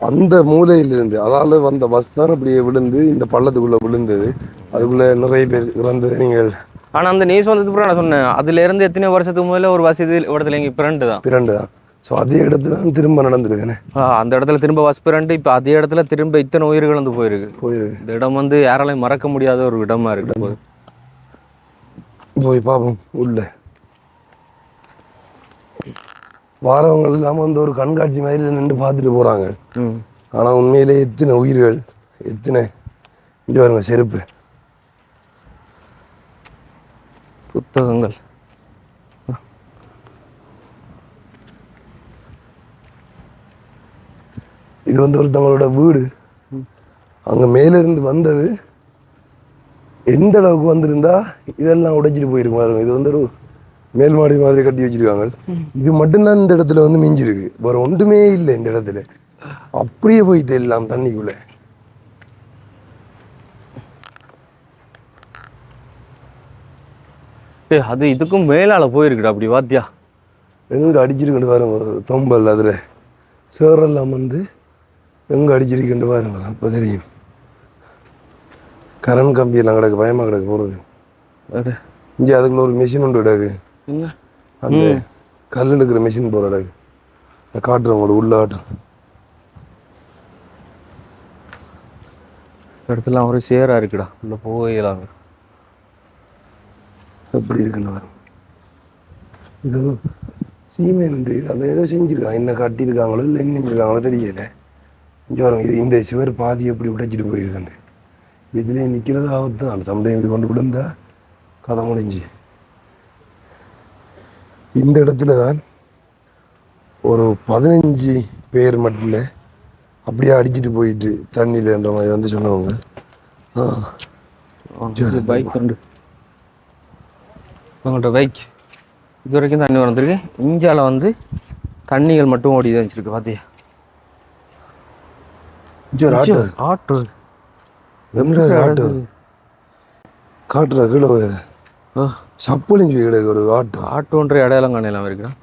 அந்த மூலையிலிருந்து அதாவது வந்த பஸ் தான் அப்படியே விழுந்து இந்த பள்ளத்துக்குள்ளே விழுந்தது. அதுக்குள்ளே நிறைய பேர் இறந்தது நீங்கள். ஆனால் அந்த நியூஸ் வந்ததுக்கு அப்புறம் நான் சொன்னேன், அதுலேருந்து எத்தனை வருஷத்துக்கு முதல்ல ஒரு வசதி இடத்துல இங்கே பிரண்டு தான். ஸோ அதே இடத்துல திரும்ப நடந்துருக்கேனே. அந்த இடத்துல திரும்ப பிரண்டு. இப்போ அதே இடத்துல திரும்ப இத்தனை உயிர்கள் வந்து போயிருக்கு. இந்த இடம் வந்து யாராலையும் மறக்க முடியாத ஒரு இடமா இருக்கு. போய் பார்ப்போம். உள்ள வாரவங்கள் இல்லாமல் வந்து ஒரு கண்காட்சி மாதிரி நின்று பார்த்துட்டு போகிறாங்க. ஆனால் உண்மையிலே எத்தனை உயிர்கள், எத்தனை இங்கே வருங்க செருப்பு, புத்தகங்கள். இது வந்து ஒருத்தவங்களோட வீடு. அங்கே மேலிருந்து வந்தது எந்த அளவுக்கு வந்திருந்தா இதெல்லாம் உடைச்சிட்டு போயிருக்கும். இது வந்து ஒரு மேல் மாடி மாதிரி கட்டி வச்சிருக்காங்க. இது மட்டும்தான் இந்த இடத்துல வந்து மிஞ்சிருக்கு. வேற ஒன்றுமே இல்லை இந்த இடத்துல. அப்படியே போயிட்டு எல்லாம் தண்ணிக்குள்ள. அது இதுக்கும் மேலால போயிருக்குடா. அப்படி வாத்தியா எங்க அடிச்சிருக்கிட்டு பாருங்க. ஒரு தொம்பல் அதில் சேரெல்லாம் வந்து எங்கே அடிச்சிருக்கிட்டு பாருங்க. அப்போ தெரியும். கரண்ட் கம்பியெல்லாம் கிடக்கு. பயமாக கிடக்கு போகிறது. இங்கே அதுக்குள்ள ஒரு மிஷின் ஒன்று கிடக்கு. அந்த கல் எடுக்கிற மிஷின் போகிற கிடக்கு. அதை காட்டுறேன் உங்களுக்கு. உள்ள காட்டுறேன். இந்த இடத்துல ஒரு சேரா இருக்குடா, உள்ள போகலாம். எப்படி இருக்குன்னு வரும். இது சீமெந்து அதை ஏதோ செஞ்சுருக்காங்க, என்ன கட்டியிருக்காங்களோ இல்லை என்ன செஞ்சுருக்காங்களோ தெரியல. இங்கே வரும், இது இந்த சுவர் பாதி எப்படி உடைச்சிட்டு போயிருக்காண்டு. இதுலேயே நிற்கிறது ஆபத்து தான். சம்டைம் இது கொண்டு விழுந்தா கதை முடிஞ்சு. இந்த இடத்துல தான் ஒரு 15 பேர் மட்டும் அப்படியே அடிச்சுட்டு போயிட்டு தண்ணியிலன்ற மாதிரி வந்து சொன்னவங்க. பைக் உண்டு, உங்கள்கிட்ட பைக் இது வரைக்கும் தண்ணி வந்துருக்கு. இஞ்சால வந்து தண்ணிகள் மட்டும் ஓடி தான் வச்சிருக்கு பார்த்தியா. ஆட்டோ ஆட்டோ ஆட்டோ காட்டுற கீழே சப்பலிஞ்சு கிடையாது ஒரு ஆட்டோ. ஆட்டோன்ற இடையெல்லாம் காணலாம் இருக்குடா.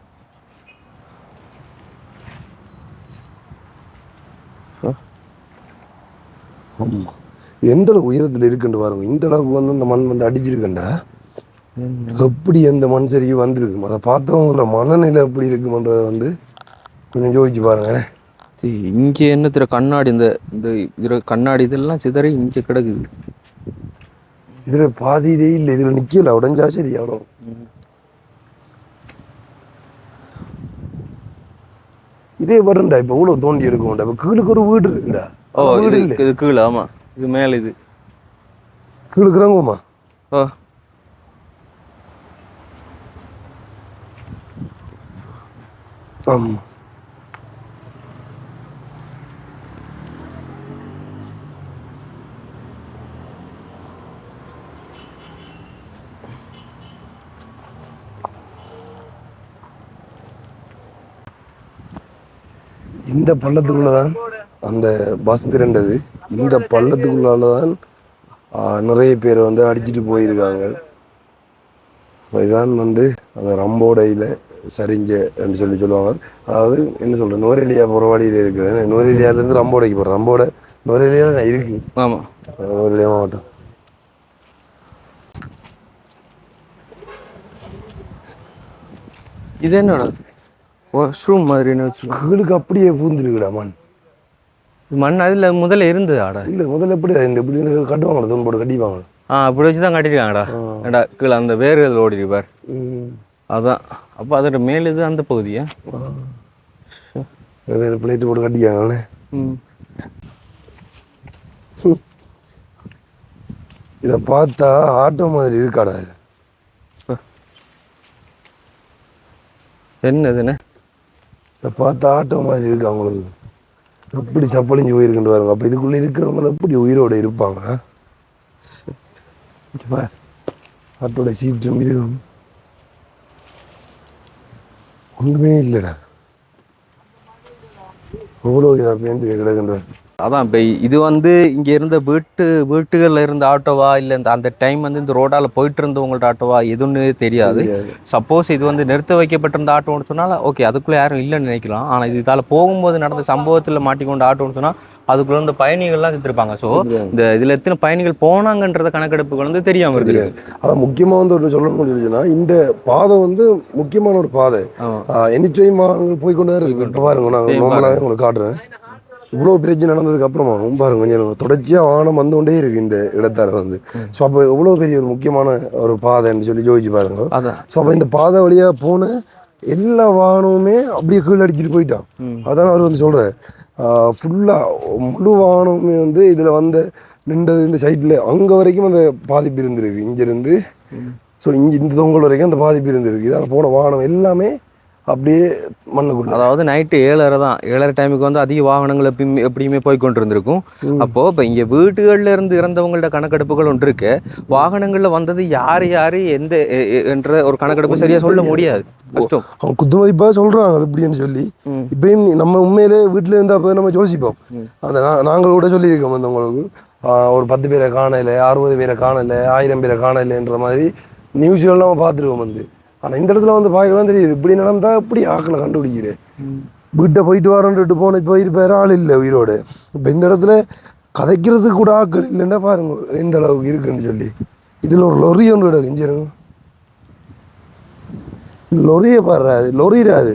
ஆமாம், எந்த அளவு உயரத்தில் இருக்குன்னு பாருங்க. இந்த அளவுக்கு வந்து அந்த மண் வந்து அடிச்சிருக்கண்டா, எப்படி எந்த மண் சரிவு வந்திருக்கும். அதை பார்த்தவங்களோட மனநிலை எப்படி இருக்குமன்றதை வந்து கொஞ்சம் யோசிச்சு பாருங்க. இங்கே என்ன திரு கண்ணாடி, இந்த இந்த இதில் கண்ணாடி இதெல்லாம் சிதறி இங்கே கிடக்குது. இதில் பாதி இதே இல்லை, இதில் நிற்கல, உடஞ்சா சரி அவ்வளோ. இதே வருண்டா, இப்போ இவ்வளோ தோண்டி எடுக்கணும்டா. இப்போ கீழுக்கு ஒரு வீடு இருக்குடா. ஓ, வீடு இல்லை, இது கீழே. ஆமாம், இது மேலே, இது கீழுக்குறாங்கம்மா. ஓ, ஆமாம். இந்த பள்ளத்துக்குள்ளதான் அந்த பஸ் திரண்டது. இந்த பள்ளத்துக்குள்ளாலதான் நிறைய பேர் வந்து அடிச்சுட்டு போயிருக்காங்க. இதான் வந்து அந்த ரம்போடையில் சரிஞ்சன்னு சொல்லுவாங்க. அதாவது என்ன சொல்கிறேன், நுவரெலியா போகிற வழியில் இருக்குது. நுவரெலியாவிலேருந்து ரம்போடைக்கு போகிறேன். ரம்போட நுவரெலியா இருக்கு. ஆமாம், நுவரெலியா மாவட்டம். இது என்னடா வாஷ்ரூம் மாதிரி என்ன வச்சுருக்கோம். கீழுக்கு அப்படியே பூந்துருக்குடா மண். மண் அதில் முதல்ல இருந்தது ஆடா. இல்லை, முதல்ல எப்படி இந்த இப்படி கட்டுவாங்களா, தூண் போட்டு கட்டிப்பாங்க. அப்படி வச்சு தான் கட்டிருக்காங்கடா. ஏடா கீழே அந்த வேர்கள் ஓடி இருப்பார். அதான். அப்போ அதோட மேல் இது அந்த பகுதியா பிளேட்டு போட்டு கட்டிக்காங்களே. இதை பார்த்தா ஆட்டோ மாதிரி இருக்காடா. இது என்னதுன்னு இதை பார்த்தா ஆட்டோ மாதிரி இருக்கு. அவங்களுக்கு எப்படி சப்பளிஞ்சு போயிருக்குன்னு பாருங்க. அப்போ இதுக்குள்ளே இருக்கிறவங்க எப்படி உயிரோடு இருப்பாங்க. ஆட்டோட சீட்டும் இது ஒன்றுமே இல்லைடா. எவ்வளோ இதாக பேருந்து கிடக்குன்ற. அதான் இப்போ இது வந்து இங்கே இருந்த வீட்டுகளில் இருந்த ஆட்டோவா இல்லை அந்த டைம் வந்து இந்த ரோடால் போயிட்டு இருந்தவங்கள்ட்ட ஆட்டோவா எதுன்னு தெரியாது. சப்போஸ் இது வந்து நிறுத்த வைக்கப்பட்டிருந்த ஆட்டோன்னு சொன்னால் ஓகே, அதுக்குள்ளே யாரும் இல்லைன்னு நினைக்கலாம். ஆனால் இது இதால் போகும்போது நடந்த சம்பவத்தில் மாட்டிக்கொண்ட ஆட்டோன்னு சொன்னால் அதுக்குள்ள இருந்த பயணிகள்லாம் செத்துருப்பாங்க. ஸோ இந்த இதில் எத்தனை பயணிகள் போனாங்கன்றத கணக்கெடுப்புகள் வந்து தெரியாமல் இருக்குது. அதான் முக்கியமாக வந்து ஒரு சொல்ல முடியுதுன்னா, இந்த பாதை வந்து முக்கியமான ஒரு பாதை. எனி டைம் போய்கொண்டு தான் இருக்கு. இப்போ பாருங்க, நான் நார்மலாகவே உங்களுக்கு காட்டுறேன். இவ்வளோ பிரச்சனை நடந்ததுக்கு அப்புறமா பாருங்க, கொஞ்சம் தொடர்ச்சியாக வாகனம் வந்து கொண்டே இருக்கு இந்த இடத்தார வந்து. ஸோ அப்போ எவ்வளோ பெரிய ஒரு முக்கியமான ஒரு பாதைன்னு சொல்லி யோசிச்சு பாருங்க. ஸோ அப்போ இந்த பாதை வழியாக போன எல்லா வாகனமுமே அப்படியே கீழே அடிச்சுட்டு போயிட்டான். அதான் அவர் வந்து சொல்கிறார், ஃபுல்லாக முழு வாகனமுமே வந்து இதில் வந்து நின்றது இந்த சைட்டில் அங்கே வரைக்கும் அந்த பாதிப்பு இருந்திருக்கு. இங்கேருந்து ஸோ இந்த தொங்கல் வரைக்கும் அந்த பாதிப்பு இருந்திருக்கு. இதால் போன வாகனம் எல்லாமே அப்படியே மண்ணுக்குள்ள. அதாவது நைட்டு 7:30 தான். 7:30 டைமுக்கு வந்து அதிக வாகனங்கள் எப்படியுமே போய் கொண்டு இருந்திருக்கும். அப்போது இப்போ இங்கே வீட்டுகளில் இருந்து இறந்தவங்களோட கணக்கெடுப்புகள் ஒன்று இருக்கு. வாகனங்களில் வந்தது யார் எந்த என்ற ஒரு கணக்கெடுப்பு சரியாக சொல்ல முடியாது, கஷ்டம். அவங்க குத்து மதிப்பாக சொல்கிறாங்க இப்படின்னு சொல்லி. இப்பயும் நம்ம உண்மையிலே வீட்டில் இருந்தால் போய் நம்ம யோசிப்போம். அந்த நாங்கள் கூட சொல்லியிருக்கோம் வந்து உங்களுக்கு ஒரு 10 பேரை காணலை, 60 பேரை காணலை, 1000 பேரை காணலைன்ற மாதிரி நியூஸ்கள் நம்ம பார்த்துருவோம் வந்து. ஆனால் இந்த இடத்துல வந்து பார்க்கலாம் தெரியுது, இப்படி நடந்தால் இப்படி ஆக்களை கண்டுபிடிக்கிறேன். வீட்டை போயிட்டு வரேன்ட்டு போன போயிருப்பாரு, ஆள் இல்லை உயிரோடு. இப்போ இந்த இடத்துல கதைக்கிறதுக்கு கூட ஆக்கள் இல்லைன்னா பாருங்க எந்த அளவுக்கு இருக்குன்னு சொல்லி. இதில் ஒரு லொரி ஒன்று கிடக்கு. இஞ்சிருங்க, லொரியை பாடுறாது, லொரிடாது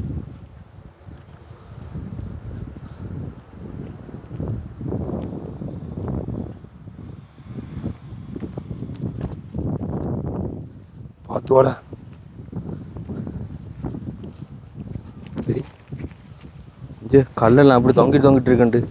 பார்த்து வாடா. கல்லெல்லாம் அப்படி தொங்கிட்டு இருக்கண்டு.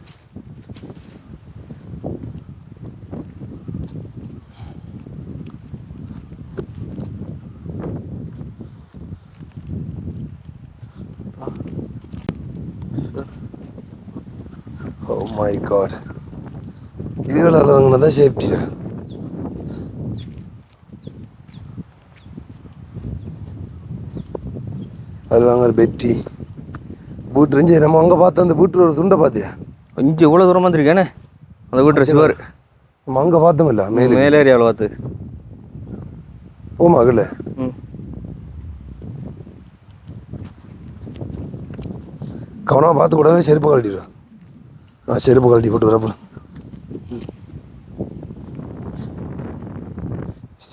Oh my god. இதுகளால் தான் சேஃப்டியா. அது வாங்க பெட்டி பூட் இருந்துச்சு. நம்ம அங்கே பார்த்து அந்த பூட்டில் ஒரு துண்டை பார்த்தியா? கொஞ்சம் இவ்வளோ தூரம் வந்துருக்கேனே அந்த வீட்டு சிவர். நம்ம அங்கே பார்த்தோமில்ல மேலே ஏரியாவில் பார்த்து போமா அகல. கவனமாக பார்த்து கூடாது. செருப்பு கழட்டிடுவேன். நான் செருப்பு கழட்டி போட்டு வரப்போ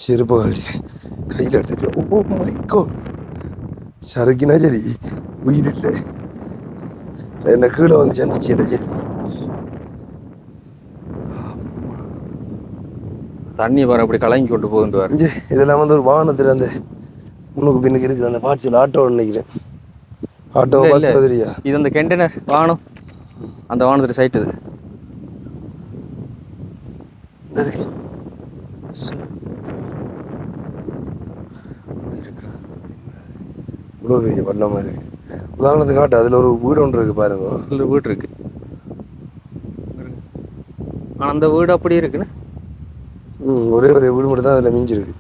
செருப்பு கழட்டி கையில் எடுத்துட்டு. Oh my God. சரக்கினா சரி உயிர் இல்லை. என்ன கீழே வந்து சந்திச்சு என்ன சரி தண்ணி வர அப்படி கலங்கி கொண்டு போகுது. இஞ்சி இதெல்லாம் வந்து ஒரு வாகனத்தில் அந்த முன்னுக்கு பின்னுக்கு இருக்கிற அந்த பாட்சியில் ஆட்டோ நினைக்கிறேன். ஆட்டோ பஸ் மாதிரியா? இது அந்த கண்டெய்னர் வாகனம். அந்த வாகனத்துக்கு சைட்டு இது. இவ்வளோ பெரிய பள்ளம் மாதிரி இருக்கு. உதாரணத்துக்கு காட்டு அதில் ஒரு வீடு ஒன்று இருக்கு பாருங்க. அதில் ஒரு வீடு இருக்கு. ஆனால் அந்த வீடு அப்படி இருக்குன்னு ஒரே ஒரு வீடு மட்டும் தான் அதில் மிஞ்சிருக்கு.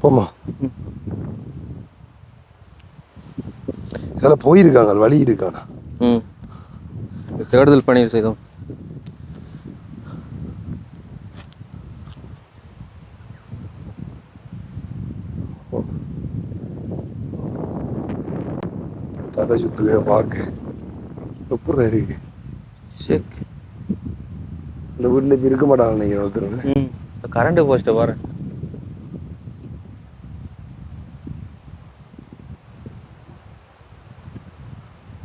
போமா இதெல்லாம் போயிருக்காங்க. வழி இருக்கானா? தேடுதல் பணி செய்தோம். தலை சுத்துக பார்க்க எப்படி இருக்கு. செக் இந்த வீட்டில் இப்போ இருக்க மாட்டாங்க நினைக்கிறேன் ஒருத்தருங்க. கரண்ட் போஸ்ட்டை பாரு.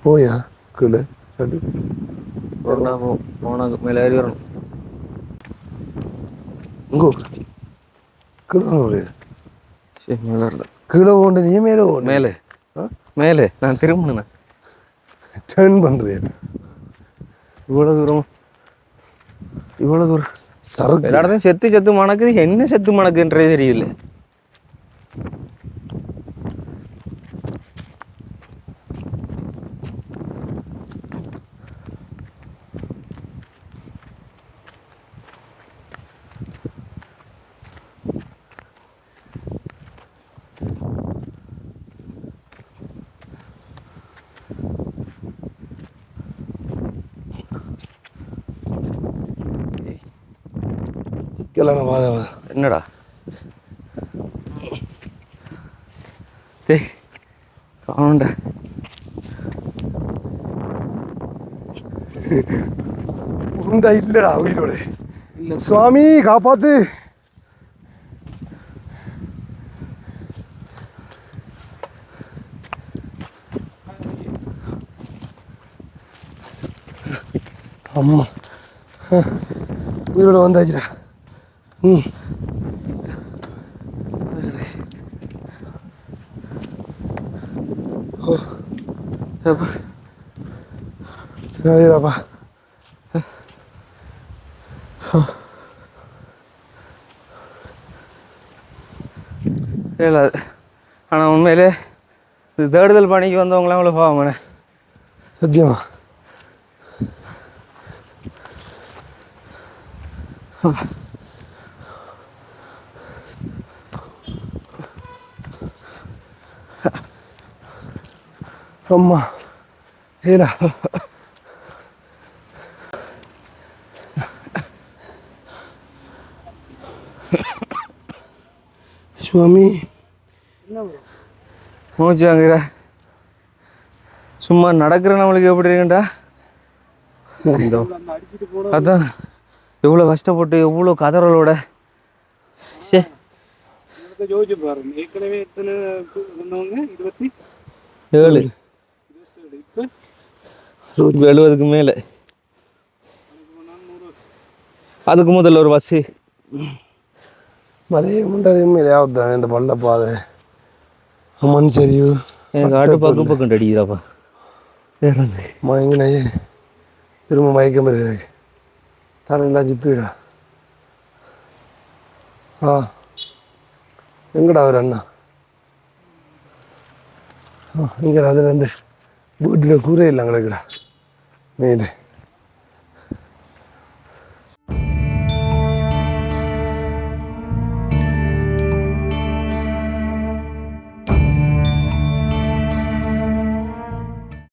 போயா கீழே போனாங்க மேலே ஏறி வரணும். இங்கோ கீழே சரி மேலே இருந்த கீழே ஓண்டு. நீ மேலே ஓண்டு. மேலே மேலே நான் திரும்பினேன். டர்ன் பண்ணுறேன். இவ்வளோ தூரம் சரக்கு எல்லா இடத்தையும் செத்து மணக்குது. என்ன செத்து மணக்குன்றதே தெரியல. என்னடா காணுண்டா. உண்டா இல்லடா உயிரோட. சுவாமி காப்பாத்து. அம்மா உயிரோட வந்தாச்சுடா. சரிடாப்பா. இல்லை ஆனால் உண்மையிலே இது தேடுதல் பணிக்கு வந்தவங்களாம் அவ்வளோ பாவமானே. சத்தியமா அம்மா ஏடா சுவாமி மூச்சு வாங்குற. சும்மா நடக்கிற நம்மளுக்கு எப்படி இருக்குண்டா. அதான் எவ்வளோ கஷ்டப்பட்டு எவ்வளோ கதறலோட. சே யோசிச்சு பாருங்க. ஏற்கனவே எத்தனை வந்தவங்க? 27 70க்கு மேலே. அதுக்கு முதல்ல ஒரு பஸ்ஸு மலையை முண்டாடியும் இதாவது தான் இந்த பள்ளப்பாதை மண் சரிவு எனக்கு ஆட்டு பக்கம் அடிக்கிறாப்பா மயங்கினே திரும்ப மயக்கம் வருது எனக்கு தலையெல்லாம் சுத்துவிடா எங்கடா அவர் அண்ணா இங்கே அதுலேருந்து வீட்டில் கூரை இல்லை கிடக்குடா மேலே